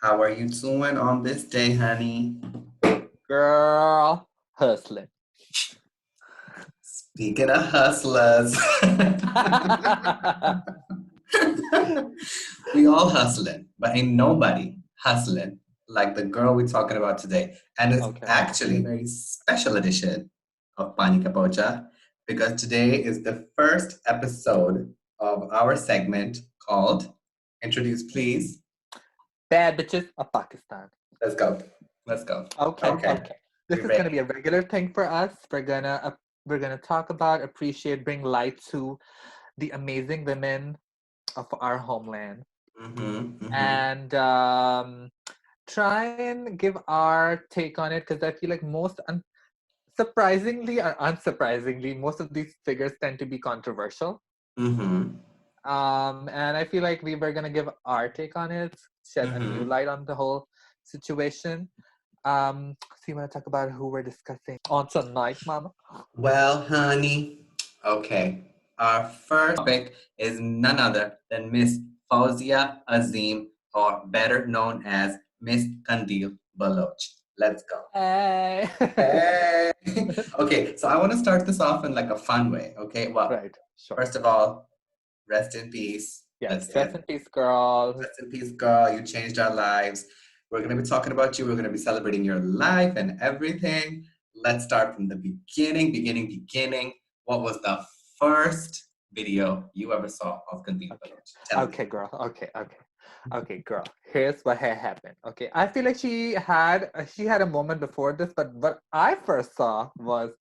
How are you doing on this day, honey? Girl, hustling. Speaking of hustlers, we all hustling, but ain't nobody hustling like the girl we're talking about today. And it's Okay. actually a very special edition of Pani Pocha because today is the first episode of our segment called Introduce Please. Bad bitches of Pakistan. Let's go. Let's go. Okay, Okay, okay. This we're is gonna ready. be a regular thing for us. We're gonna talk about, appreciate, bring light to the amazing women of our homeland, Mm-hmm, mm-hmm, and try and give our take on it because I feel like surprisingly or unsurprisingly, most of these figures tend to be controversial. mm-hmm, And I feel like we were gonna give our take on it, shed a new mm-hmm. light on the whole situation. So you want to talk about who we're discussing on tonight, Mama? Well, honey, okay. Our first topic is none other than Miss Fauzia Azim, or better known as Miss Qandeel Baloch. Let's go. Hey. Hey! Okay, so I want to start this off in like a fun way, okay? Well, Right, sure. first of all, rest in peace. Yes, That's rest it. in peace, girl. Rest in peace, girl. You changed our lives. We're going to be talking about you. We're going to be celebrating your life and everything. Let's start from the beginning. What was the first video you ever saw of Qandeel Okay, Baloch? Tell me. okay, girl. Okay, girl. Here's what had happened. Okay, I feel like she had a moment before this, but what I first saw was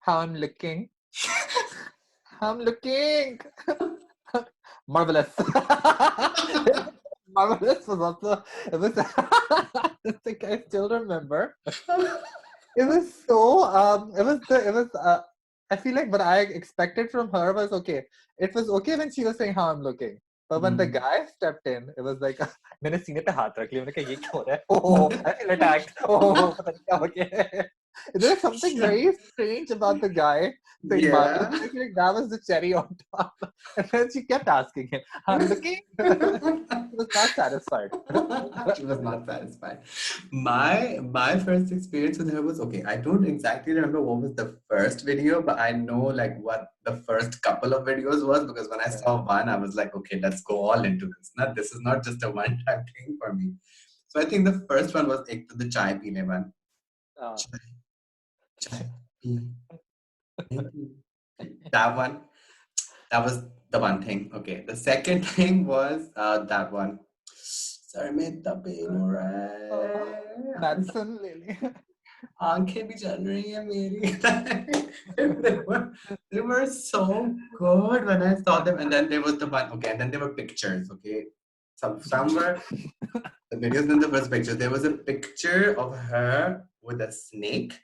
how I'm looking. How I'm looking. Marvelous. Marvelous was also it was I think I still remember. It was so it was I feel like what I expected from her was okay. It was okay when she was saying how I'm looking. But when the Mhm. guy stepped in, it was like मैंने सीने पे हाथ रख लिया मैंने कहा ये क्या हो रहा है? Oh, I feel attacked. Oh, पता नहीं क्या हो गया. There was something very strange about the guy saying Marvelous. Yeah. I feel like that was the cherry on top. And then she kept asking him, I'm looking. He was not satisfied. She was not satisfied. My first experience with her was okay. I don't exactly remember what was the first video, but I know like what the first couple of videos was because when I Right. saw one, I was like, okay, let's go all into this. Not this is not just a one-time thing for me. So I think the first one was Ek to the Chai Peene one. Uh, Chai, chai, peene, peene. That one. That was the one thing. Okay. The second thing was that one. Sir में तपेन हो रहा oh, है Madison Lily. आंखें भी चल रही हैं मेरी they were so good when I saw them and then there was the one okay and then there were pictures okay somewhere the videos then there was pictures there was a picture of her with a snake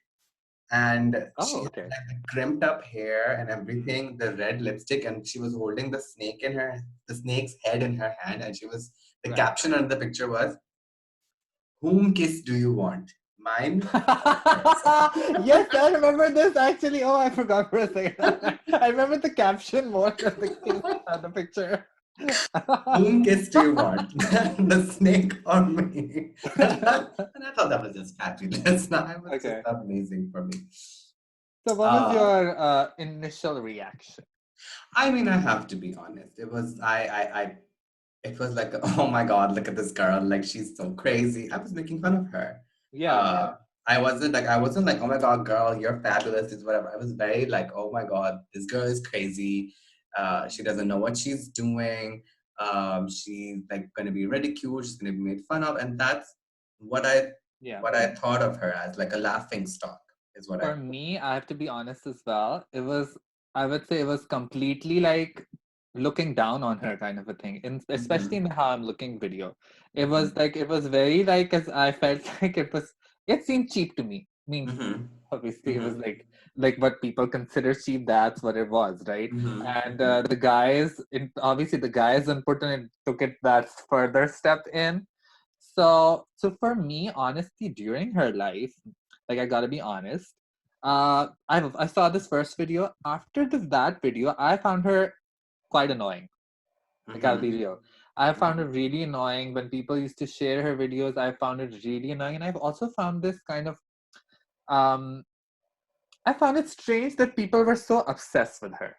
and she Oh, had okay. like the crimped up hair and everything, the red lipstick, and she was holding the snake's head in her hand, and the Right. caption under the picture was, "Whom kiss do you want, mine or Yes, hers?" I remember this actually. Oh, I forgot for a second. I remember the caption more than the picture. Whom kiss do you want, the snake or me? And I thought that was just fabulous. It was just Okay. amazing for me. So, what was Uh, your initial reaction? I mean, I have to be honest. It was like, oh my God, look at this girl. Like, she's so crazy. I was making fun of her. Yeah, yeah. Uh, I wasn't like, oh my God, girl, you're fabulous, is whatever. I was very like, oh my God, this girl is crazy. She doesn't know what she's doing. She's like going to be ridiculed. She's going to be made fun of. And that's what I, Yeah. what I thought of her as, like a laughing stock is what I For thought. me, I have to be honest as well. I would say it was completely like looking down on her kind of a thing. Especially Mm-hmm. in the How I'm Looking video. Mm-hmm. It was very like, as I felt like it seemed cheap to me. I mean, Mm-hmm. obviously it was Mm-hmm. like what people consider cheap, that's what it was, right? And Mm-hmm. obviously the guys in Putin took it that further step in. So for me, honestly, during her life, like I gotta be honest, I saw this first video. After that video, I found her quite annoying. Like I'll be Mm-hmm. real. I found it really annoying when people used to share her videos. I found it really annoying, and I've also found this kind of um, I found it strange that people were so obsessed with her.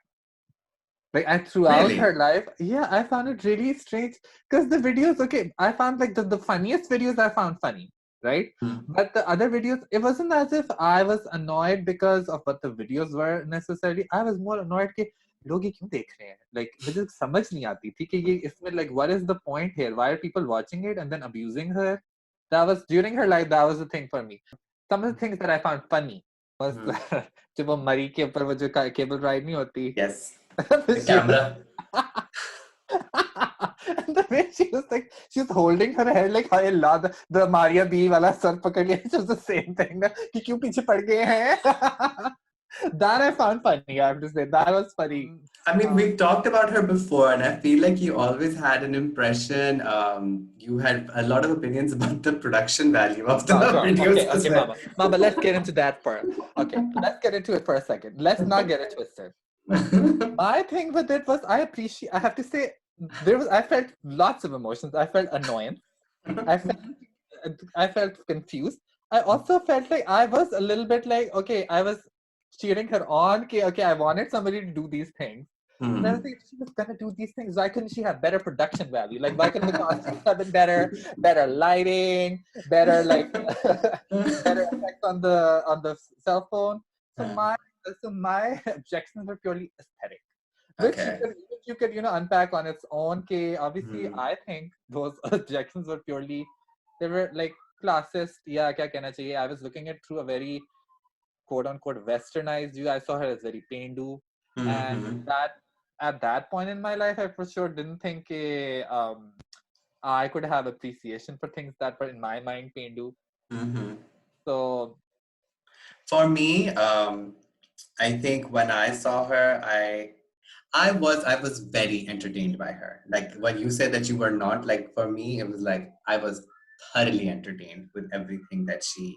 Like I throughout her Really? life, yeah, I found it really strange because the videos, okay, I found like the funniest videos I found funny, right? Hmm. But the other videos, it wasn't as if I was annoyed because of what the videos were necessarily. I was more annoyed कि लोग ये क्यों देख रहे हैं? Like मुझे समझ नहीं आती थी कि ये इसमें like what is the point here? Why are people watching it and then abusing her? That was during her life. That was the thing for me. Some of the things that I found funny was Hmm. जब वो मरी के ऊपर वो जो cable ride नहीं होती. Yes. The She was camera. and the way she was holding her head like hi Allah the Maria B wala sar pakad liya. It was the same thing na कि क्यों पीछे पड़ गए हैं. That I found funny. I have to say that was funny. I mean, we've talked about her before, and I feel like you always had an impression. You had a lot of opinions about the production value of the Oh, girl. videos Okay, as okay, well. mama, let's get into that part. Okay, let's get into it for a second. Let's not get it twisted. My thing with it was I have to say I felt lots of emotions. I felt annoyance. I felt I felt confused. I also felt like I was a little bit like, okay, I was cheering her on. Okay, I wanted somebody to do these things. And I was Hmm. like, if she was gonna do these things, why couldn't she have better production value? Like, why couldn't the costumes have been better, better lighting, better like better effects on the cell phone? So my objections were purely aesthetic, Okay. which you could unpack on its own. Obviously, Hmm. I think those objections were purely they were like classist. Yeah, kya kehna chahiye. I was looking at through a very quote unquote westernized view. I saw her as very paindu, and Hmm. that at that point in my life, I for sure didn't think I could have appreciation for things that were in my mind paindu. Hmm. So For me, I think when I saw her, I was very entertained by her. Like when you said that you were not, like for me, it was like I was thoroughly entertained with everything that she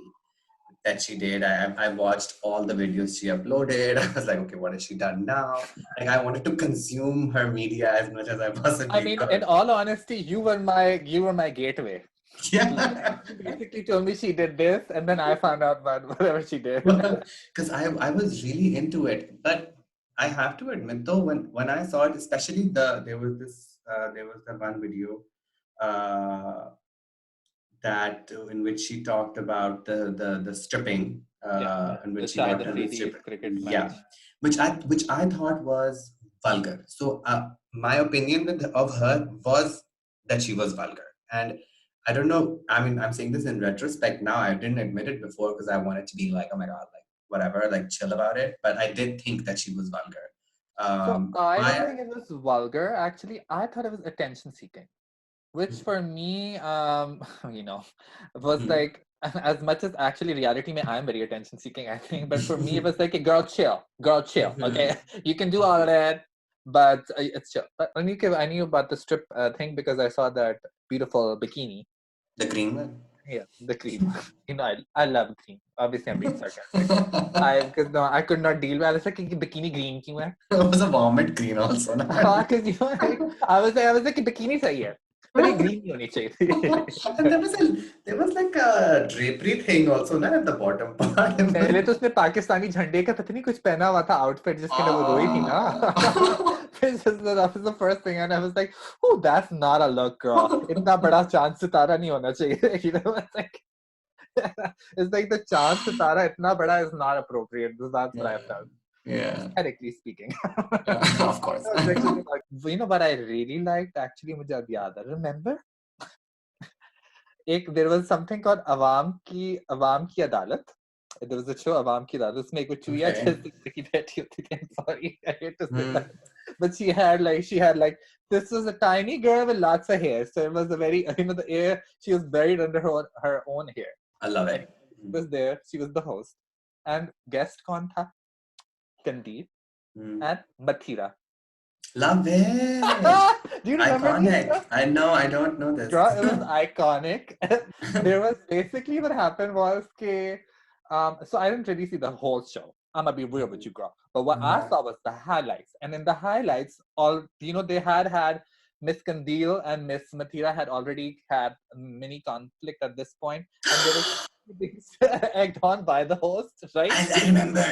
did. I watched all the videos she uploaded. I was like, okay, what has she done now? Like I wanted to consume her media as much as I I possibly mean, in could. all honesty, you were my gateway. Like Yeah. you basically told me she did this, and then I found out about whatever she did. Because I was really into it. But I have to admit though, when I saw it, especially there was the one video uh that in which she talked about the stripping, Yeah, in the which she Shahid got to the Afridi strip. cricket Yeah, match. which I thought was vulgar. So my opinion of her was that she was vulgar, and I don't know. I mean, I'm saying this in retrospect now. I didn't admit it before because I wanted to be like, oh my god, like whatever, like chill about it. But I did think that she was vulgar. So I don't My think it was vulgar. Actually, I thought it was attention seeking, which for me, you know, was like as much as actually reality may I'm very attention seeking, I think, but for me it was like a girl chill. Okay, you can do all of that, but it's chill. But I knew about the strip thing because I saw that beautiful bikini. the green one. Yeah, the cream. I love cream. Obviously, I'm being sarcastic. Because no, I could not deal with. I was like, "ये bikini green क्यों है?" It was a vomit green also. Because like, I was like, bikini सही है, पर ये green नहीं होनी चाहिए थी. And there was like a drapery thing also, not at the bottom part. पहले तो उसने पाकिस्तानी झंडे का पता नहीं कुछ पहना हुआ था आउटफिट जिसके लिए वो रोई थी ना. That was the first thing, and I was like, "Oh, that's not a look, girl. इतना बड़ा चांद सितारा नहीं होना चाहिए." It's like it's like the chance sitara itna bada is not appropriate. That's what I felt, Yeah, aesthetically speaking. of course. No objections about- You know what I really liked? Actually, मुझे अब याद है. Remember? There was something called अवाम की अदालत. There was a show अवाम की अदालत. उसमें एक चुईया Okay. जैसी बैठी होती थी. I'm sorry, I hate to say Hmm. that. But she had like this was a tiny girl with lots of hair. So it was a very the air. She was buried under her own hair. I love And it. she was there. She was the host. And guest कौन था? Qandeel Hmm. and Mathira. Love it. Do you remember this Iconic. stuff? I know. I don't know this. Girl, it was iconic. There was basically what happened was so I didn't really see the whole show. I'm gonna be real with you, girl. But what I saw was the highlights. And in the highlights, all they had Miss Qandeel and Miss Mathira had already had a mini conflict at this point, and they were being egged on by the host, right? I remember.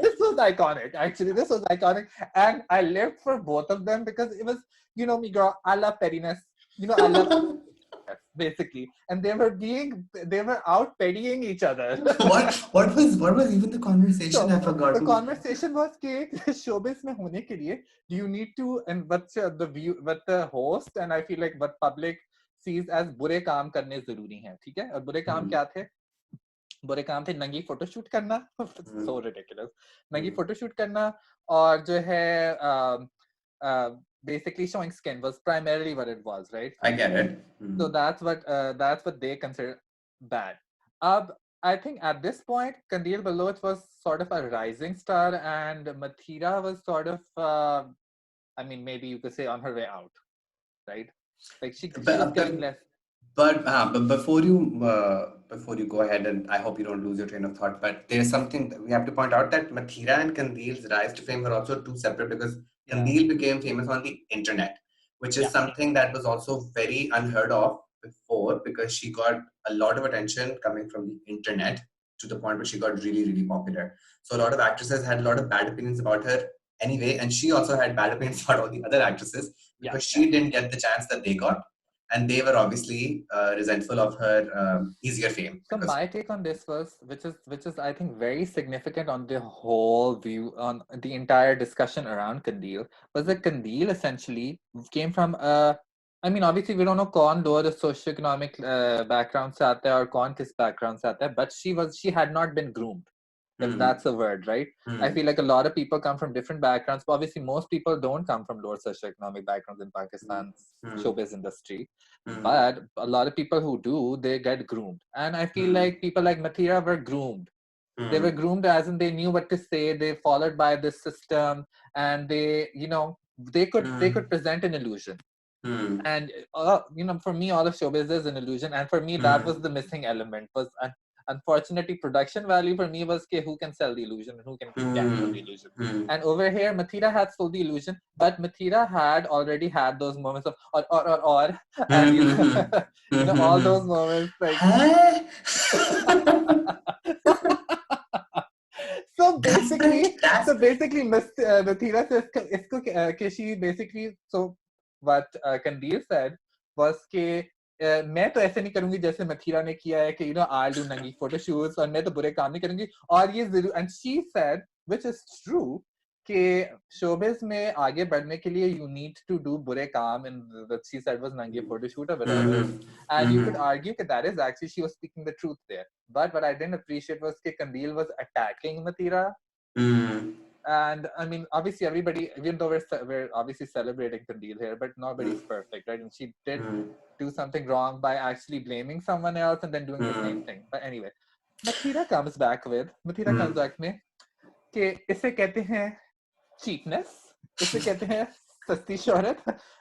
This was iconic. Actually, this was iconic, and I lived for both of them because it was, me, girl. I love pettiness. I love basically, and they were out pettying each other. what was even the conversation? I forgot. The conversation was कि showbiz में होने के लिए do you need to, and what the host and I feel like what public sees as बुरे काम करने जरूरी हैं, ठीक है? और बुरे काम क्या थे? बुरे काम थे नंगी फोटोशूट करना, so ridiculous, नंगी फोटोशूट करना, और जो है basically showing skin was primarily what it was, right? I get it. So that's what they consider bad. I think at this point, Qandeel Baloch was sort of a rising star, and Mathira was sort of, maybe you could say on her way out, right? Like she was getting less. But before you go ahead, and I hope you don't lose your train of thought, but there's something that we have to point out, that Mathira and Qandeel's rise to fame were also two separate, because Qandeel became famous on the internet, which is something that was also very unheard of before, because she got a lot of attention coming from the internet to the point where she got really, really popular. So a lot of actresses had a lot of bad opinions about her anyway, and she also had bad opinions about all the other actresses because she didn't get the chance that they got. And they were obviously resentful of her easier fame. So my take on this was, which is I think very significant on the whole view, on the entire discussion around Qandeel, was that Qandeel essentially came from obviously we don't know कौन लोग socioeconomic background से आता है और कौन किस background से आता है, but she had not been groomed. If that's a word, right? I feel like a lot of people come from different backgrounds, but obviously most people don't come from lower socioeconomic backgrounds in Pakistan's showbiz industry. But a lot of people who do, they get groomed. And I feel like people like Mathira were groomed. They were groomed as in they knew what to say, they followed by this system, and they could present an illusion. And for me, all of showbiz is an illusion, and for me that was the missing element. Was unfortunately, production value for me was who can sell the illusion and who can capture the illusion. And over here, Mathira had sold the illusion, but Mathira had already had those moments of or and all those moments like. So basically, Mathira says, she basically, so what Qandeel said was कि मैं तो ऐसे नहीं करूंगी जैसे मथीरा ने किया है कि I'll do नंगी photo shoots और मैं तो बुरे काम नहीं करूंगी और ये जरूर, and she said, which is true, कि showbiz में आगे बढ़ने के लिए you need to do बुरे काम, and what she said was नंगी photo shoot or whatever, and you could argue that is actually she was speaking the truth there. But what I didn't appreciate was कि Qandeel was attacking Mathira. And obviously everybody, even though we're obviously celebrating Qandeel here, but nobody's perfect, right? And she did do something wrong by actually blaming someone else and then doing the same thing. But anyway, Mathira comes back with में कि इसे कहते हैं cheapness, इसे कहते हैं सस्ती शोहरत,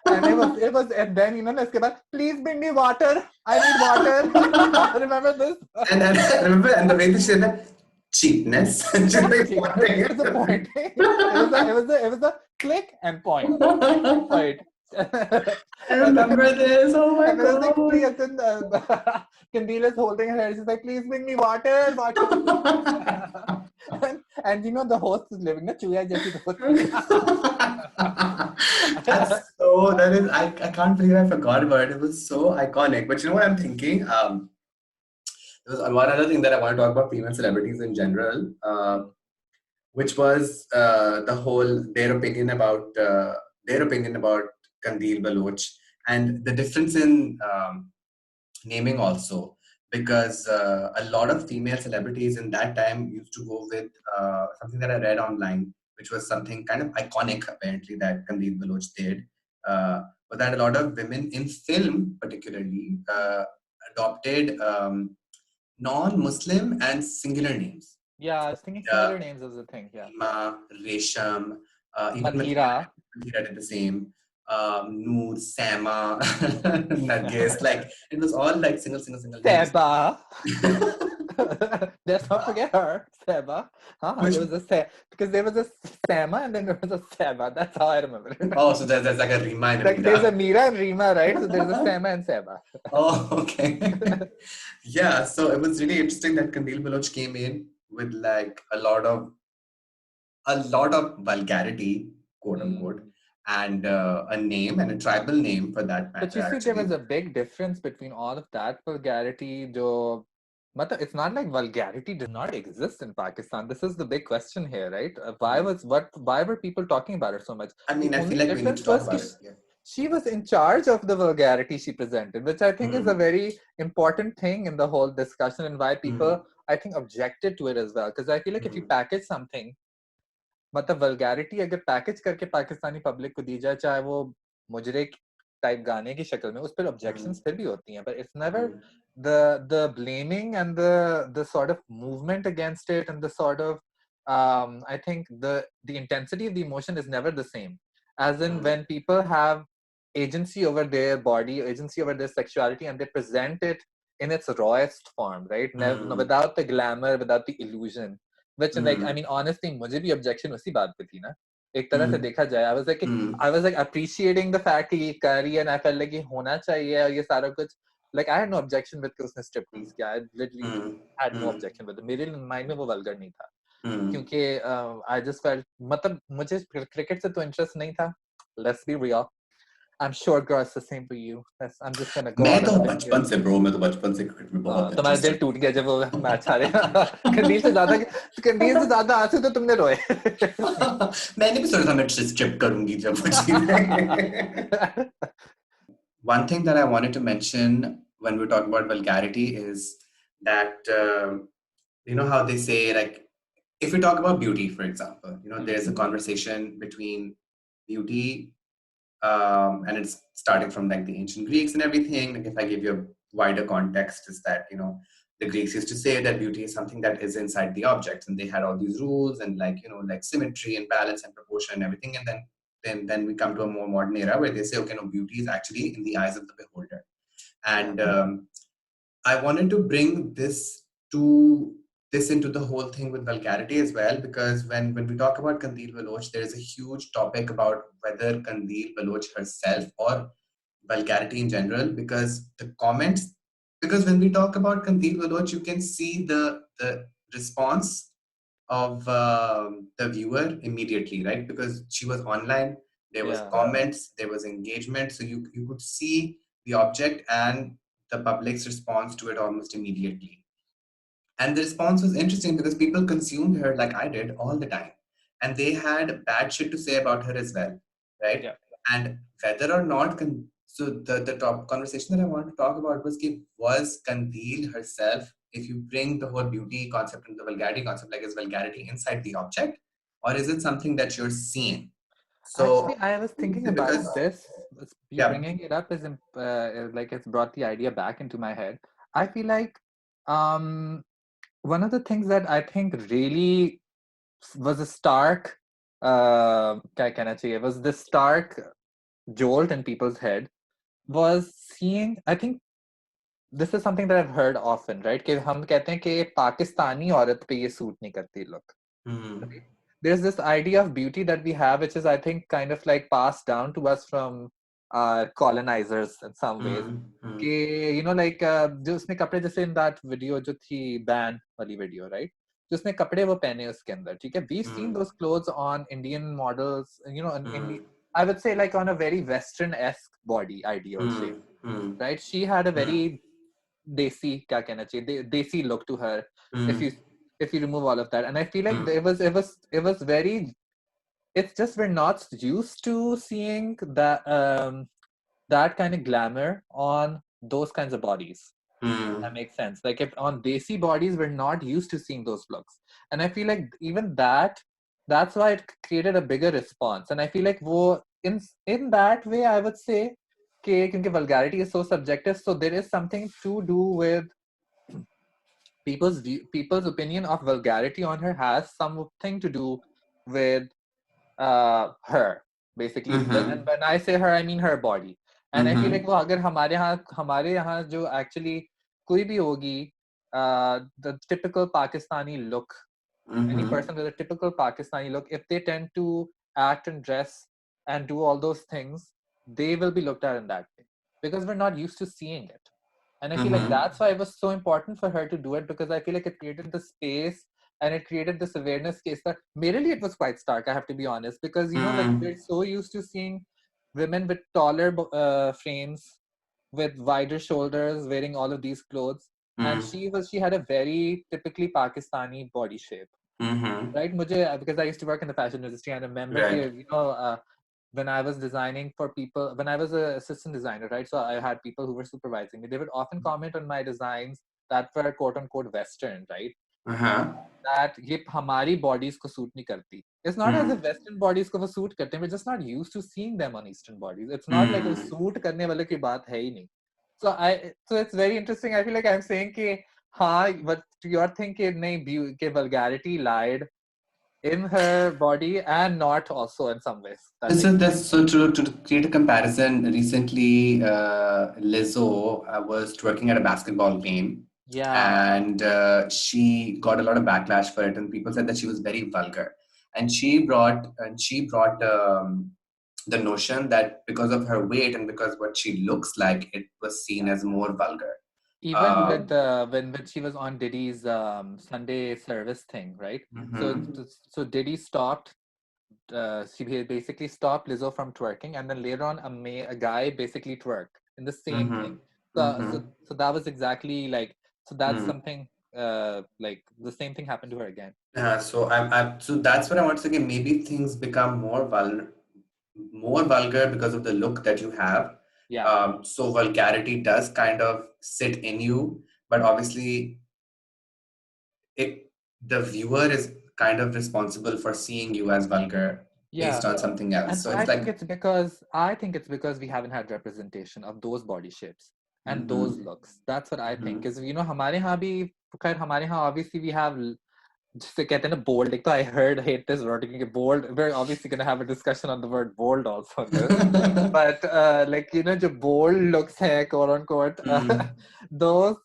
and it was and then इसके बाद please bring me water, I need water. Remember this? And I remember, and the way they said that cheapness. It was a point. It was a click and point. Right. I remember this. Oh my god. Qandeel is holding her head. She's like, please bring me water. and the host is living the chuya jaisi host. I can't believe I forgot about it. It was so iconic. But you know what I'm thinking? There was one other thing that I want to talk about female celebrities in general, which was the whole their opinion about Qandeel Baloch, and the difference in naming also, because a lot of female celebrities in that time used to go with something that I read online, which was something kind of iconic apparently that Qandeel Baloch did, but that a lot of women in film particularly adopted non-Muslim and singular names. Yeah, I was thinking singular names was a thing. Yeah. Ima, Resham, even Mathira did the same. Noor, Sama, Nargis, like it was all like single. Teba. Let's not forget her, Seba. There was because there was a Sama and then there was a Seba. That's how I remember it. Oh, so there's like a Rima and a Like there's a Mira. Mira and Rima, right? So there's a Sama and Seba. Oh, okay. Yeah, so it was really interesting that Qandeel Baloch came in with like a lot of vulgarity, quote unquote, and a name and a tribal name for that But matter, you see, there was actually. a big difference between all of that vulgarity. It's not like vulgarity does not exist in Pakistan. This is the big question here, right? Why were people talking about it so much? I The mean, I feel only like we need to difference talk was about it. Yeah. she was in charge of the vulgarity she presented, which I think is a very important thing in the whole discussion and why people, I think, objected to it as well. Because I feel like if you package something, मतलब vulgarity अगर package करके Pakistani public को दी जाए चाहे वो मुजरे type गाने की शक्ल में उस पर ऑब्जेक्शंस फिर भी होती हैं but it's never the blaming and the sort of movement against it and the sort of I think the intensity of the emotion is never the same as in when people have agency over their body agency over their sexuality and they present it in its rawest form right never, without the glamour without the illusion which like I mean honestly मुझे भी objection उसी बात पे थी ना एक तरह से देखा जाए I was like appreciating the fact कि ये कर रही है and I felt like ये होना चाहिए और ये सारा कुछ like I had no objection with कि उसने striptease किया I literally had no objection with it मेरे mind में वो vulgar नहीं था क्योंकि I just felt मतलब मुझे cricket से तो interest नहीं था let's be real I'm sure girls the same for you I'm just gonna go मैं out तो on a limb here बचपन से ब्रो मैं तो बचपन से क्रिकेट में बहुत तुम्हारा दिल इंटरेस्टेड टूट गया जब वो मैच हारे कंदील से ज्यादा आंसू तो तुमने रोए मैंने भी सोचा था मैं स्ट्रिप करूंगी जब वो जीते One thing that I wanted to mention when we talk about vulgarity is that you know how they say like if we talk about beauty for example you know there's a conversation between beauty and it's starting from like the ancient Greeks and everything. Like if I give you a wider context, is that you know the Greeks used to say that beauty is something that is inside the objects, and they had all these rules and like you know like symmetry and balance and proportion and everything. And then we come to a more modern era where they say, okay, no, beauty is actually in the eyes of the beholder. And I wanted to bring this into the whole thing with vulgarity as well, because when we talk about Qandeel Baloch, there is a huge topic about whether Qandeel Baloch herself or vulgarity in general, because the comments, because when we talk about Qandeel Baloch, you can see the response of the viewer immediately, right? Because she was online, there was comments, there was engagement, so you could see the object and the public's response to it almost immediately. And the response was interesting because people consumed her like I did all the time. And they had bad shit to say about her as well, right? Yeah. And whether or not, so the top conversation that I wanted to talk about was Qandeel herself, if you bring the whole beauty concept and the vulgarity concept, like is vulgarity inside the object? Or is it something that you're seeing? So, actually I was thinking about this you bringing it up is like it's brought the idea back into my head I feel like one of the things that I think really was a stark क्या कहना चाहिए was the stark jolt in people's head was seeing I think this is something that I've heard often right कि हम कहते हैं कि पाकिस्तानी औरत पे ये सूट नहीं करती look right? There's this idea of beauty that we have which is I think kind of like passed down to us from colonizers in some ways कि you know like जो उसने कपड़े जैसे in that video जो थी ban वाली video right जिसने कपड़े वो पहने उसके अंदर ठीक है we've seen those clothes on Indian models you know in I would say like on a very Western-esque body ideal shape right she had a very desi क्या कहना चाहिए desi look to her if you remove all of that and I feel like it was very it's just we're not used to seeing that kind of glamour on those kinds of bodies that makes sense like if on desi bodies we're not used to seeing those looks and I feel like even that's why it created a bigger response and I feel like wo in that way I would say because vulgarity is so subjective so there is something to do with people's opinion of vulgarity on her has something to do with her basically and when I say her I mean her body and I feel like वो अगर हमारे यहाँ जो actually कोई भी होगी the typical Pakistani look, any person with a typical Pakistani look, if they tend to act and dress and do all those things, they will be looked at in that way because we're not used to seeing it. And I feel like that's why it was so important for her to do it, because I feel like it created the space and it created this awareness case that merely it was quite stark, I have to be honest, because like we're so used to seeing women with taller frames, with wider shoulders, wearing all of these clothes. And she had a very typically Pakistani body shape. Right? Because I used to work in the fashion industry, and I remember Right. when I was designing for people, when I was an assistant designer, right? So I had people who were supervising me. They would often comment on my designs that were quote unquote Western, right? That ये हमारी bodies को suit नहीं करती. It's not as if Western bodies को वो suit करते हैं. We're just not used to seeing them on Eastern bodies. It's not like वो suit करने वाले की बात है ही नहीं. So it's very interesting. I feel like I'm saying कि हाँ, but you're thinking नहीं कि vulgarity lied in her body and not also in some ways. So to create a comparison, recently Lizzo was twerking at a basketball game. Yeah. And she got a lot of backlash for it, and people said that she was very vulgar. And she brought the notion that because of her weight and because what she looks like, it was seen as more vulgar. Even with when she was on Diddy's Sunday service thing, right? So Diddy stopped. She basically stopped Lizzo from twerking, and then later on, a guy basically twerked in the same thing. So that was exactly like, so that's something like the same thing happened to her again. So that's what I want to say. Maybe things become more vulgar because of the look that you have. Yeah. So vulgarity does kind of sit in you, but obviously the viewer is kind of responsible for seeing you as vulgar based on something else. And So I it's like, think it's because we haven't had representation of those body shapes and those looks. That's what I think. Because हमारे यहाँ भी हमारे यहाँ obviously we have जिसे कहते हैं ना bold. Like, I hate this word because bold. We're obviously gonna have a discussion on the word bold also. But like जो bold looks है quote unquote, those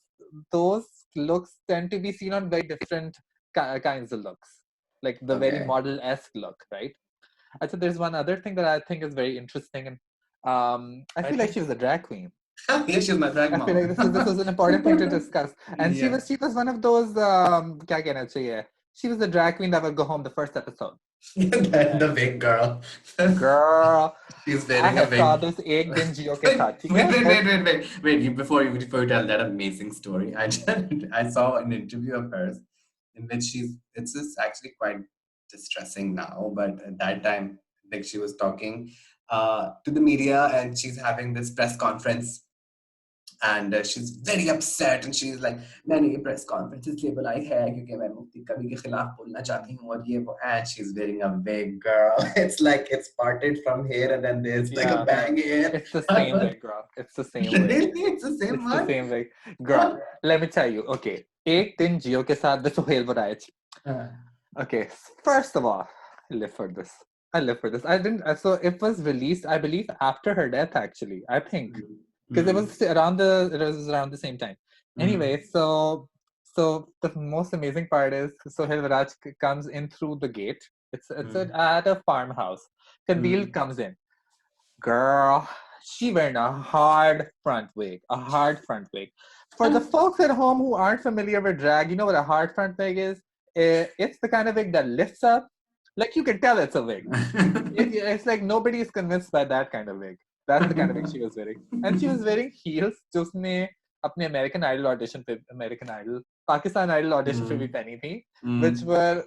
looks tend to be seen on very different kinds of looks, like the very model-esque look, right? So there's one other thing that I think is very interesting, and I feel like she was a drag queen. Yeah, she's my drag mom. I feel like this was an important thing to discuss. And she was one of those क्या कहना चाहिए? She was the drag queen that would go home the first episode. The big girl. Girl, She's I wearing a have big. saw this एक दिन जियो के साथ. Wait! Before you tell that amazing story, I saw an interview of hers in which it's just actually quite distressing now, but at that time, like, she was talking to the media, and she's having this press conference, and she's very upset, and she's like, मैंने ये press conference इसलिए बुलाई है क्योंकि मैं मुफ्ती कबीर के खिलाफ बोलना चाहती हूँ और ये वो, and she's wearing a wig, girl. It's like it's parted from here and then there's like a bang here. It's the same wig, girl. It's the same wig. Really? It's the same one? It's the same wig. Girl, let me tell you. Okay, एक दिन जियो के साथ the Sohail Varaj. Okay, first of all, I live for this. I didn't. So it was released, I believe, after her death. Actually, I think. Because it was around the same time. Anyway, so the most amazing part is Sohail Varaj comes in through the gate. It's at a farmhouse. Qandeel comes in. Girl, she wearing a hard front wig. For the folks at home who aren't familiar with drag, you know what a hard front wig is? It's the kind of wig that lifts up. Like, you can tell it's a wig. It's like nobody is convinced by that kind of wig. That's the kind of wig she was wearing. And she was wearing heels, जो उसने अपने American Idol audition पे, Pakistan Idol audition पे भी पहनी थी,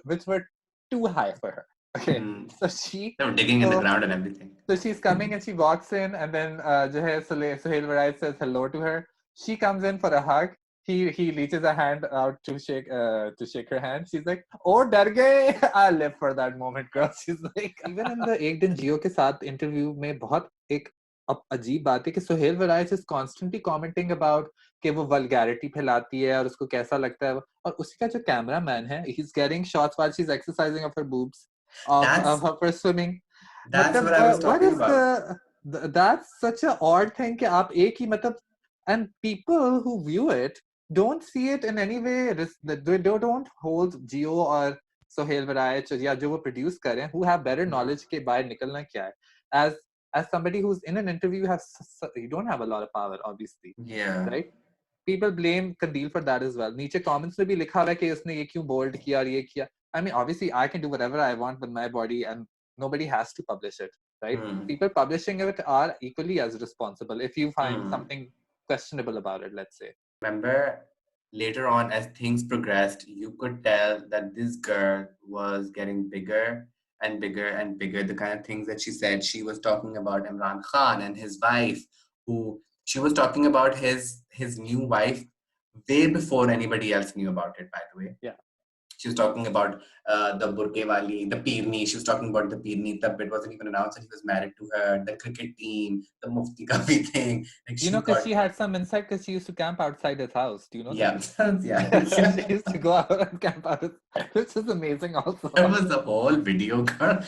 which were too high for her. Okay, so they were digging in the ground and everything. So she's coming and she walks in, and then जो है Sohail Varaj says hello to her. She comes in for a hug. He reaches a hand out to shake her hand. She's like, "Oh, डर गए." I live for that moment, girl. She's like, even in the एक दिन जियो के साथ interview में बहुत एक अजीब बात है कि Sohail Varaj is constantly commenting about कि वो vulgarity फैलाती है और उसको कैसा लगता है, और उसी का जो cameraman है, he's getting shots while she's exercising of her boobs, of her swimming. That's what I was talking about. That's such an odd thing कि आप एक ही मतलब, and people who view it don't see it in any way. They don't hold Geo or Sohail Varayach या जो वो produce कर रहे हैं, who have better knowledge के बाहर निकलना क्या है. As somebody who's in an interview, you don't have a lot of power, obviously. Yeah. Right? People blame Qandeel for that as well. नीचे comments में भी लिखा हुआ है कि उसने ये क्यों bold किया और ये किया. I mean, obviously, I can do whatever I want with my body, and nobody has to publish it, right? People publishing it are equally as responsible if you find something questionable about it, let's say. Remember, later on, as things progressed, you could tell that this girl was getting bigger and bigger and bigger. The kind of things that she said, she was talking about Imran Khan and his wife, who she was talking about his new wife way before anybody else knew about it, by the way. Yeah. She was talking about the Burke Wali, the Pirni. She was talking about the Pirni. The bit wasn't even announced that he was married to her. The cricket team, the Mufti Kafi thing. Like You know, because she had some insight because she used to camp outside his house. Do you know that? Yeah. She used to go out and camp out, which is amazing also. That was the whole video, girl.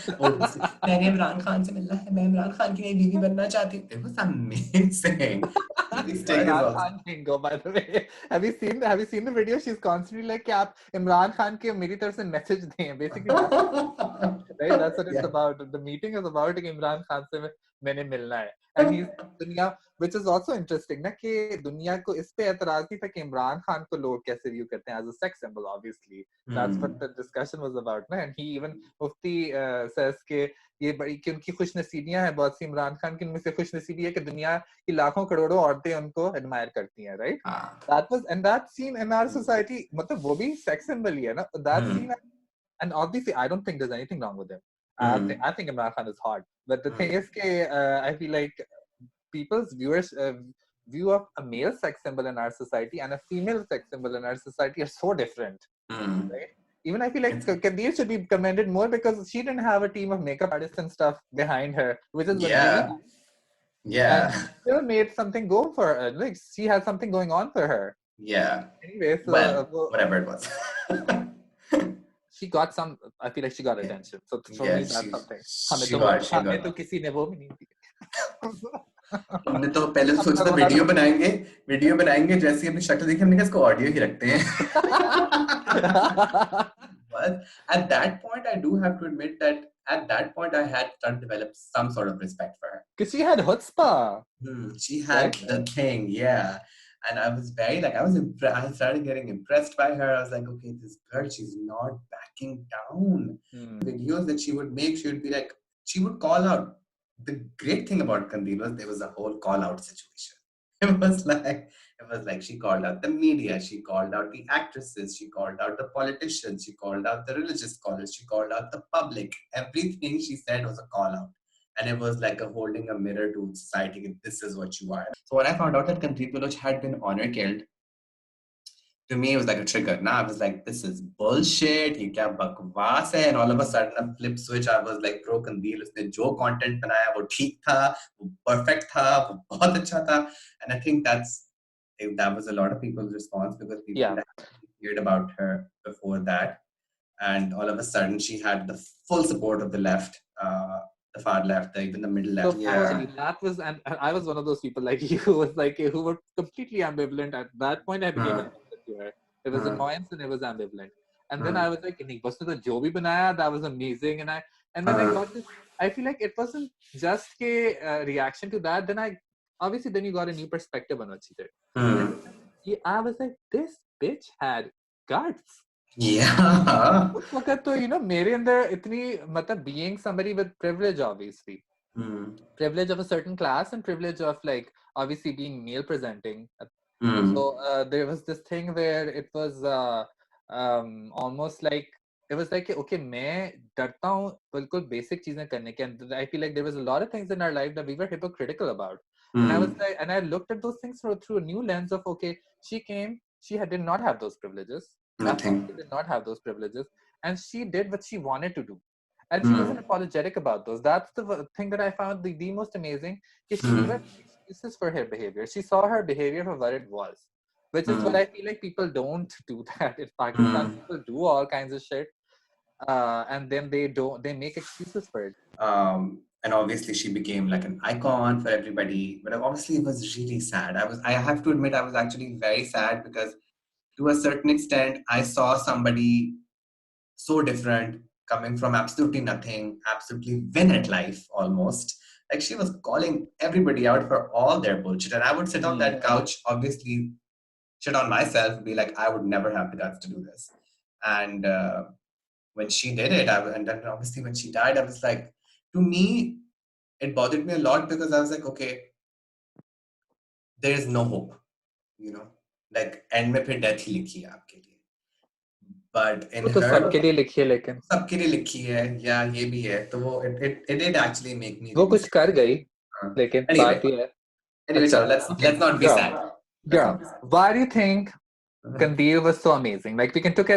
मैंने इमरान खान से मिलना है, मैं इमरान खान की नई बीवी बनना चाहती हूँ. It was amazing. Imran Khan bingo, by the way. Have you seen the video? She's constantly like, "Kya aap Imran Khan ke मेरी तरफ से message दें." Basically, right? That's what it's about. The meeting is about कि Imran Khan से मैंने मिलना है. And he's दुनिया, which is also interesting ना कि दुनिया को इस पे एतराज नहीं था कि इमरान खान को लोग कैसे view करते हैं as a sex symbol. Obviously, that's what the discussion was about. ना? And he even Mufti says कि ये बड़ी कि उनकी खुशनसीबियां हैं बहुत सी इमरान खान की उनमें से खुशनसीबी है कि दुनिया की लाखों करोड़ों औरतें उनको एडमायर करती हैं, right? That scene in our society, मतलब वो भी sex symbol ही है ना. That scene, and obviously I don't think there's anything wrong with him. I think Imran Khan is hot, but the thing is कि I feel like people's view of a male sex symbol in our society and a female sex symbol in our society are so different, right? Even I feel like Qandeel should be commended more because she didn't have a team of makeup artists and stuff behind her, which is really nice. Yeah. And she still made something go for her. Like she had something going on for her. Yeah. Anyway, so whatever it was. She got some. I feel like she got attention. So for me, that's something. हमें तो किसी ने वो भी नहीं दिया. हमने तो पहले सोचा था वीडियो बनाएंगे जैसे अपनी शक्ल देखी हमने कहा इसको ऑडियो ही रखते हैं. But at that point I do have to admit that at that point I had started to develop some sort of respect for her because she had chutzpah. She had the thing, yeah. And I was very I started getting impressed by her. I was like, okay, this girl, she's not backing down. Videos that she would make, she would be like, she would call out. The great thing about Qandeel was there was a whole call out situation. It was like she called out the media, she called out the actresses, she called out the politicians, she called out the religious scholars, she called out the public. Everything she said was a call out. And it was like holding a mirror to society. This is what you are. So when I found out that Qandeel Baloch had been honor killed, to me it was like a trigger. Now I was like, this is bullshit. Ye kya bakwas hai? And all of a sudden, a flip switch. I was like, bro, Qandeel, usne jo content banaya, wo theek tha, wo perfect tha, wo bahut acha tha. And I think that was a lot of people's response because people heard about her before that. And all of a sudden, she had the full support of the left. The far left, even the middle left. So that was, and I was one of those people like you, who were completely ambivalent. At that point, I became attracted to her. It was annoyance and it was ambivalent. And then I was like, jo bhi banaya, that was amazing. And then I got this. I feel like it wasn't just a reaction to that. Then you got a new perspective on what she did. I was like, this bitch had guts. Yeah. उस वक्त तो मेरे अंदर इतनी being somebody with privilege, obviously privilege of a certain class and privilege of like obviously being male presenting. So there was this thing where it was almost like it was like okay मैं डरता हूँ बिल्कुल basic चीजें करने के and I feel like there was a lot of things in our life that we were hypocritical about. And I was like, and I looked at those things through a new lens of okay, she did not have those privileges. Nothing. She did not have those privileges, and she did what she wanted to do, and she wasn't apologetic about those. That's the thing that I found the most amazing. She never excuses for her behavior. She saw her behavior for what it was, which is what I feel like people don't do that in Pakistan. People do all kinds of shit, and then they make excuses for it. And obviously she became like an icon for everybody. But obviously it was really sad. I have to admit I was actually very sad because to a certain extent, I saw somebody so different, coming from absolutely nothing, absolutely win at life almost. Like she was calling everybody out for all their bullshit. And I would sit on that couch, obviously shit on myself, be like, I would never have the guts to do this. And when she did it, and then obviously when she died, I was like, to me, it bothered me a lot because I was like, okay, there is no hope, you know, like end में फिर death ही लिखी है आपके लिए. But in वो तो her, सबके लिए लिखी है लेकिन सबके लिए लिखी है, या ये भी है, तो वो it did actually make me वो really कुछ sad. कर गई हाँ. लेकिन Anyway, बात ये है anyway, अच्छा चलो, okay let's not be girl sad. Let's girl not be sad. why do you think Qandeel was so amazing? Like we can take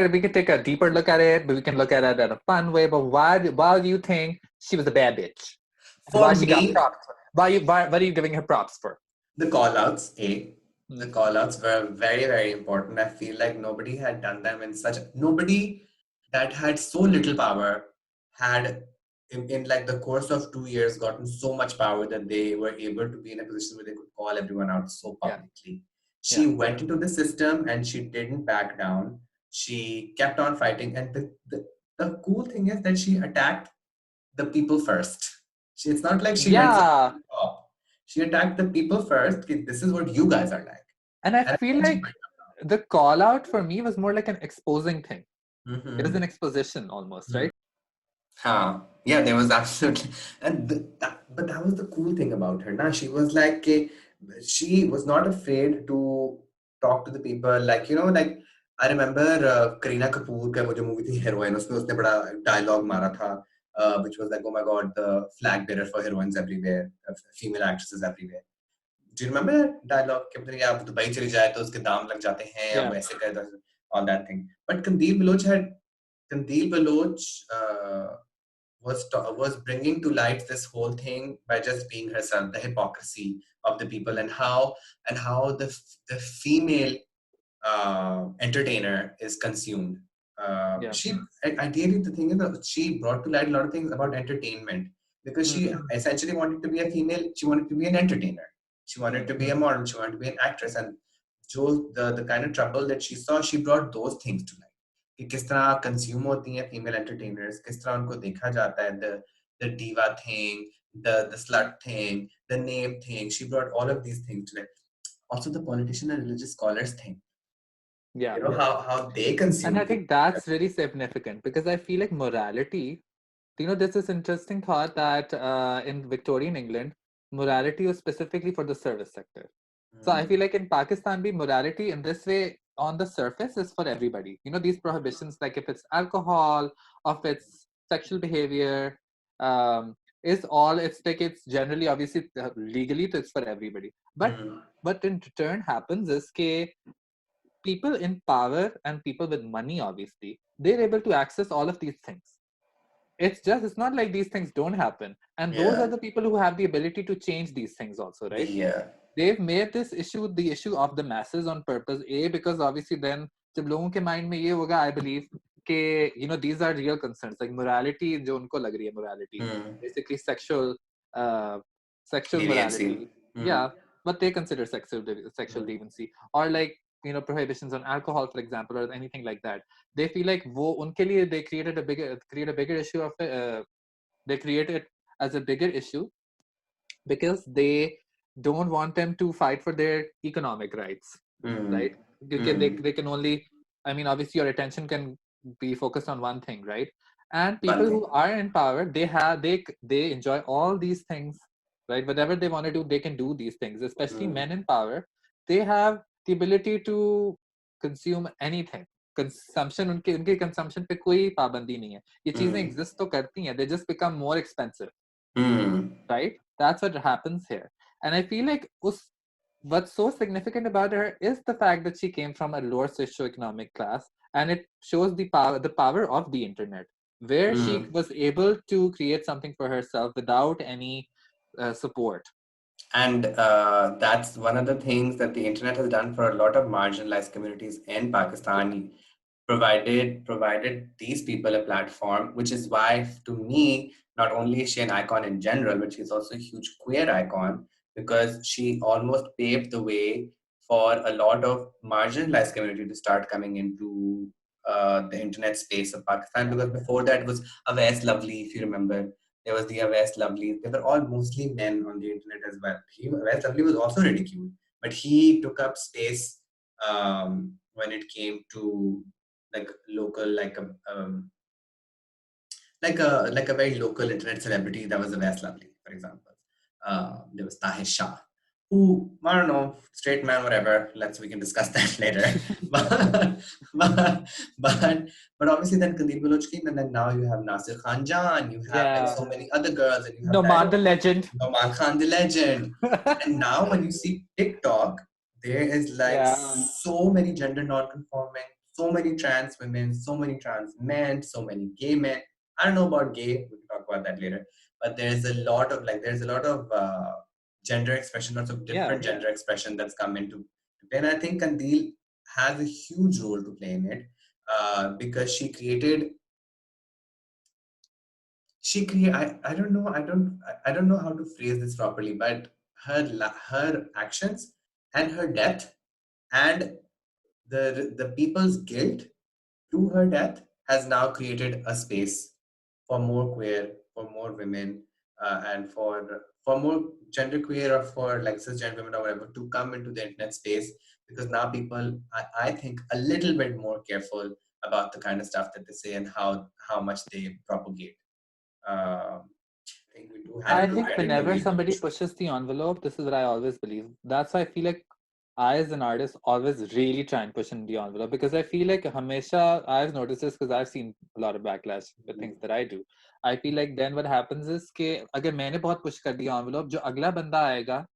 a deeper look at it, but we can look at it in a fun way. But why do you think she was a bad bitch? For Why she got me, props? Why are you giving her props for? the call outs, the call outs were very, very important. I feel like nobody had done them in such, nobody that had so little power had in like the course of 2 years gotten so much power that they were able to be in a position where they could call everyone out so publicly. She went into the system and she didn't back down. She kept on fighting. And the cool thing is that she attacked the people first. It's not like she went Yeah, top. She attacked the people first. This is what you guys are like. and I And feel then she like the call out for me was more like an exposing thing. went It was down. an exposition almost, right? Yeah, there was absolutely, and but that was the cool thing about her. Nah, she was like, she was not afraid to talk to the people. Like like I remember Kareena Kapoor का वो जो movie थी Heroine, उसमें उसने बड़ा dialogue मारा था, which was like, oh my god, the flag bearer for heroines everywhere, female actresses everywhere. Do you remember that dialogue? कि पता नहीं आप दुबई चली जाए तो उसके दाम लग जाते हैं, अब ऐसे कर all that thing. But Qandeel Baloch was bringing to light this whole thing by just being herself, the hypocrisy of the people, and how the female entertainer is consumed. She ideally, the thing is that she brought to light a lot of things about entertainment, because she essentially wanted to be a female. She wanted to be an entertainer. She wanted to be a model. She wanted to be an actress. And the kind of trouble that she saw, she brought those things to light. कि किस तरह consume होती हैं female entertainers, किस तरह उनको देखा जाता है, the diva thing, the slut thing, the name thing. She brought all of these things to it. Also the politician and religious scholars thing. Yeah. How they consume. And I think that's really significant because I feel like morality, there's this interesting thought that in Victorian England, morality was specifically for the service sector. So I feel like in Pakistan, morality in this way on the surface is for everybody. These prohibitions, like if it's alcohol, or if it's sexual behavior, it's generally obviously legally, so it's for everybody. But in return happens is that people in power and people with money, obviously, they're able to access all of these things. It's not like these things don't happen. And those are the people who have the ability to change these things also, right? Yeah. They've made this issue the issue of the masses on purpose. Because obviously then जब लोगों के mind में ये होगा, I believe कि these are real concerns, like morality जो उनको लग रही है morality, basically sexual morality. Yeah, but they consider sexual deviancy, or like prohibitions on alcohol, for example, or anything like that. They feel like वो उनके लिए they create a bigger issue of it. They create it as a bigger issue because they don't want them to fight for their economic rights, right? They can only, obviously your attention can be focused on one thing, right? And people who are in power, they enjoy all these things, right? Whatever they want to do, they can do these things. Especially men in power, they have the ability to consume anything. Consumption, उनके consumption पे कोई पाबंदी नहीं है. ये चीजें exist तो करती हैं, they just become more expensive. Right? That's what happens here. And I feel like what's so significant about her is the fact that she came from a lower socioeconomic class, and it shows the power of the internet, where she was able to create something for herself without any support. And that's one of the things that the internet has done for a lot of marginalized communities in Pakistan. Provided these people a platform, which is why, to me, not only is she an icon in general, but she's also a huge queer icon, because she almost paved the way for a lot of marginalized community to start coming into the internet space of Pakistan, because before that was Awais Lovely, if you remember. There was the Awais Lovely. They were all mostly men on the internet as well. Awais Lovely was also ridiculed, but he took up space when it came to like local, like a very local internet celebrity. That was Awais Lovely, for example. There was Tahir Shah, who, I don't know, straight man, whatever. We can discuss that later. but, but, but, but obviously then Qandeel Baloch came, and then now you have Nasir Khan Jan, you have like Yeah. so many other girls, and you have Noman the legend. Noman Khan the legend. And now when you see TikTok, there is like Yeah. so many gender non-conforming, so many trans women, so many trans men, so many gay men. I don't know about gay. We can talk about that later. But there's a lot of gender expression, lots of different gender expression that's come into play. And I think Qandeel has a huge role to play in it because she created. I don't know. I don't know how to phrase this properly, but her actions and her death and the people's guilt to her death has now created a space for more queer, for more women, and for more genderqueer or for like cisgender women or whatever to come into the internet space, because now people, I think, a little bit more careful about the kind of stuff that they say and how much they propagate. I think we do. I think whenever somebody pushes the envelope, this is what I always believe. That's why I feel like I, as an artist, always really try and push in the envelope, because I feel like Hamesha, I've noticed this because I've seen a lot of backlash with things that I do. I feel like then what happens is कि अगर मैंने बहुत push कर दिया envelope, जो अगला बंदा आएगा,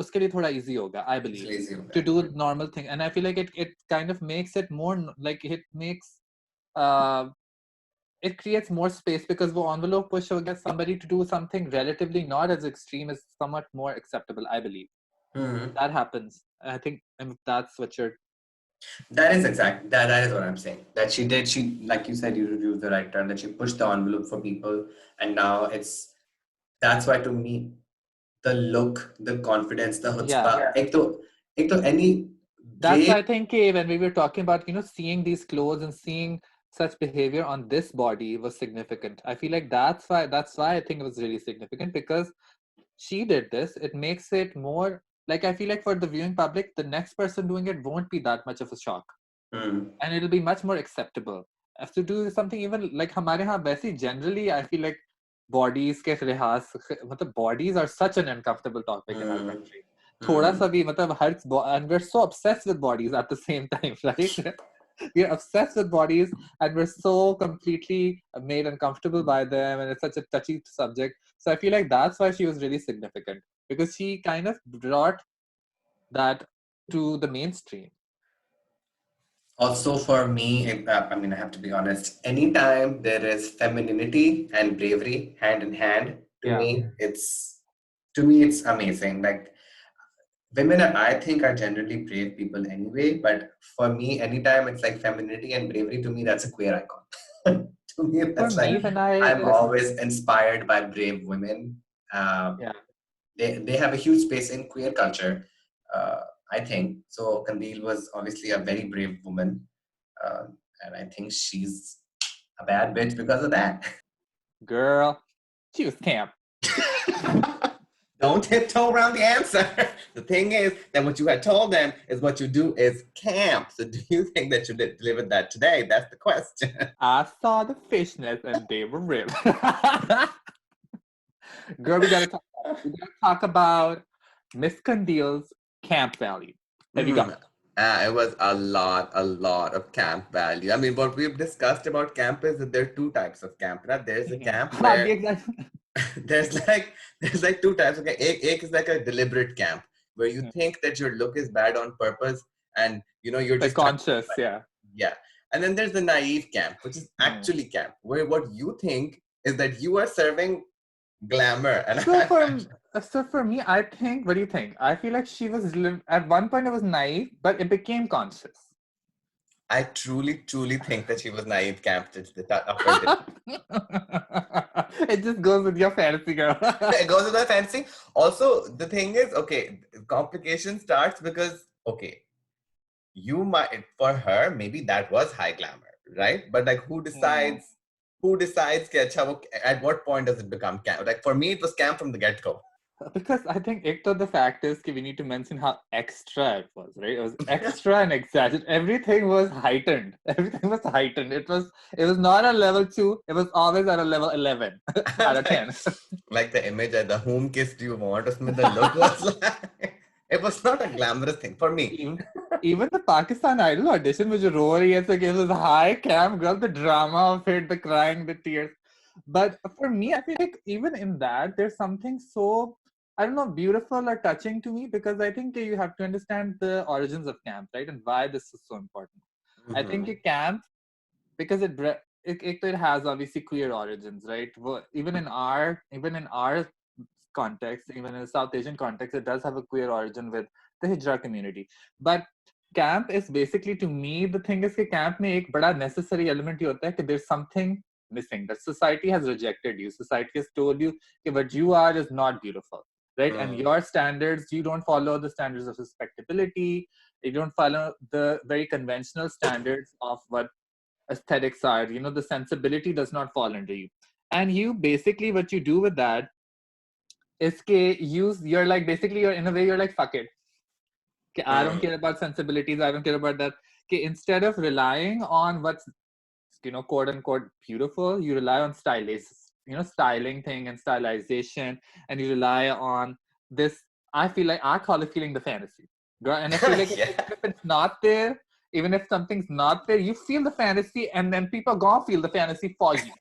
उसके लिए थोड़ा easy होगा, I believe, to do normal thing. And I feel like it kind of makes it more like it creates more space, because the envelope push will get somebody to do something relatively not as extreme is somewhat more acceptable, I believe. That happens. I think that's what you're. That is exactly that is what I'm saying. That she did. She, like you said, you used the right term. That she pushed the envelope for people, and now that's why to me, the look, the confidence, the chutzpah. एक तो any. That's why I think when we were talking about seeing these clothes and seeing such behavior on this body was significant. I feel like that's why I think it was really significant, because she did this. It makes it more like, I feel like for the viewing public, the next person doing it won't be that much of a shock, and it'll be much more acceptable. As to do something even like हमारे यहाँ वैसे generally, I feel like bodies के लिहाज मतलब bodies are such an uncomfortable topic in our country. थोड़ा सा भी मतलब हर and we're so obsessed with bodies at the same time, right? We're obsessed with bodies and we're so completely made uncomfortable by them, and it's such a touchy subject. So I feel like that's why she was really significant, because she kind of brought that to the mainstream. Also, for me, I mean, I have to be honest. Anytime there is femininity and bravery hand in hand, to me, it's amazing. Like women, I think, are generally brave people anyway. But for me, anytime it's like femininity and bravery, to me, that's a queer icon. To me, that's I'm always inspired by brave women. They have a huge space in queer culture. I think so. Qandeel was obviously a very brave woman. And I think she's a bad bitch because of that. Girl, she was camp. Don't tiptoe around the answer. The thing is that what you had told them is what you do is camp. So do you think that you delivered that today? That's the question. I saw the fishnets and they were ripped. Girl, we gotta talk about Miss Qandeel's camp value. Have you got it? It was a lot of camp value. I mean, what we've discussed about camp is that there are two types of camp. Right? There's a camp where there's like two types. Okay, ek is like a deliberate camp where you think that your look is bad on purpose, and you're just conscious. Yeah. And then there's the naive camp, which is actually camp, where what you think is that you are serving glamour. And so for me, I think, what do you think? I feel like she was, at one point it was naive, but it became conscious. I truly think that she was naive camp. It just goes with your fantasy, girl. It goes with my fantasy. Also, the thing is, okay, complication starts because okay, you might, for her, maybe that was high glamour, right? But like, who decides? Who decides? Ki, acha, at what point does it become camp? Like for me, it was camp from the get-go. Because I think the fact is that we need to mention how extra it was, right? It was extra and exaggerated. Everything was heightened. Everything was heightened. It was not a level 2. It was always at a level 11 out of 10. Like the image at the whom kiss do you want? Usme the look was like, it was not a glamorous thing for me. Even the Pakistan Idol audition, which ro rahi hai, it was high cam girl, the drama of it, the crying, the tears. But for me, I feel like even in that, there's something so, I don't know, beautiful or touching to me, because I think you have to understand the origins of camp, right? And why this is so important. I think camp, because it has obviously queer origins, right? Even in our context, even in the South Asian context, it does have a queer origin with the Hijra community. But camp is basically, to me, the thing is that camp mein ek bada necessary element hi hota hai ki there's something missing, that society has rejected you. Society has told you that what you are is not beautiful, right? And your standards, you don't follow the standards of respectability. You don't follow the very conventional standards of what aesthetics are. The sensibility does not fall under you. And you basically, what you do with that is you're like, basically, you're in a way, you're like, fuck it. I don't care about sensibilities. I don't care about that. Instead of relying on what's, quote unquote beautiful, you rely on styling thing and stylization, and you rely on this. I feel like I call it feeling the fantasy, girl. And I feel like if it's not there, even if something's not there, you feel the fantasy, and then people gonna feel the fantasy for you.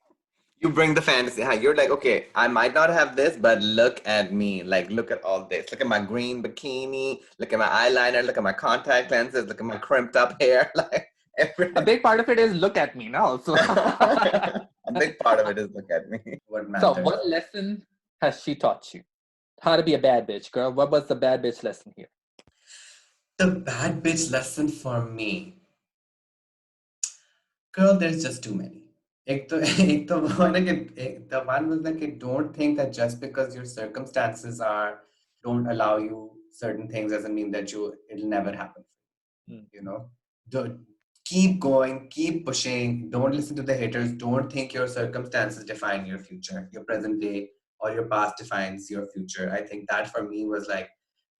You bring the fantasy. Huh? You're like, okay, I might not have this, but look at me. Like, look at all this. Look at my green bikini. Look at my eyeliner. Look at my contact lenses. Look at my crimped up hair. Like, everything. A big part of it is look at me now. So a big part of it is look at me. What matters? So what lesson has she taught you? How to be a bad bitch, girl. What was the bad bitch lesson here? The bad bitch lesson for me. Girl, there's just too many. The one was like, don't think that just because your circumstances don't allow you certain things doesn't mean that it'll never happen. Don't, keep going, keep pushing. Don't listen to the haters. Don't think your circumstances define your future. Your present day or your past defines your future. I think that for me was like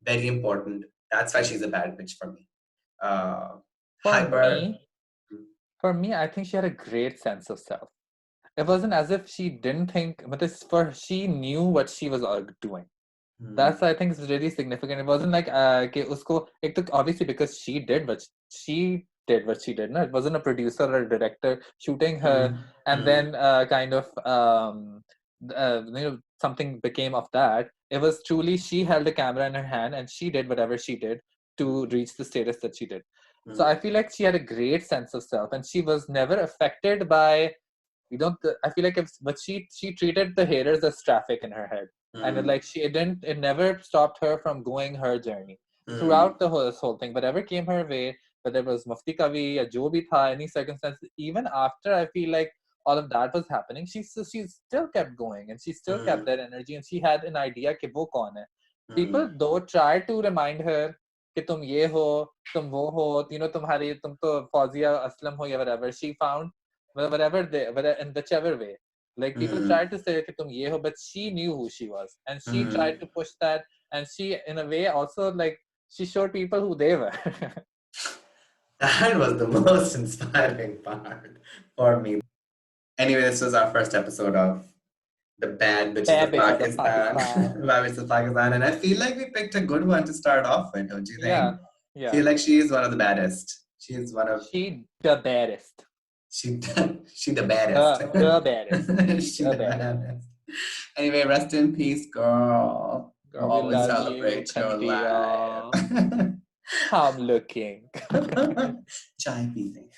very important. That's why she's a bad bitch for me. For me, I think she had a great sense of self. It wasn't as if she didn't think, but she knew what she was doing. That's, I think, is really significant. It wasn't like obviously because she did what she did. No? It wasn't a producer or a director shooting her, and then something became of that. It was truly, she held a camera in her hand and she did whatever she did to reach the status that she did. So I feel like she had a great sense of self, and she was never affected by. I feel like but she treated the haters as traffic in her head. And it never stopped her from going her journey throughout this whole thing. Whatever came her way, whether it was Mufti Kavi or Jo bhi tha, any circumstances, even after I feel like all of that was happening, she still kept going, and she still kept that energy, and she had an idea कि वो कौन है. People though tried to remind her कि तुम ये हो, तुम वो हो, तुम तो Fawzia Aslam ho, या whatever. She found whatever in whichever way. Like, people tried to say that tum ye ho, but she knew who she was, and she tried to push that, and she, in a way, also, like, she showed people who they were. That was the most inspiring part for me. Anyway, this was our first episode of the Bad Bitches of Pakistan. Bad Bitches of Pakistan, and I feel like we picked a good one to start off with, don't you think? Yeah. I feel like she is one of the baddest. She the baddest. She the baddest. The baddest. She the baddest. Anyway, rest in peace, girl. Always celebrate your life. I'm looking. Chai peeing.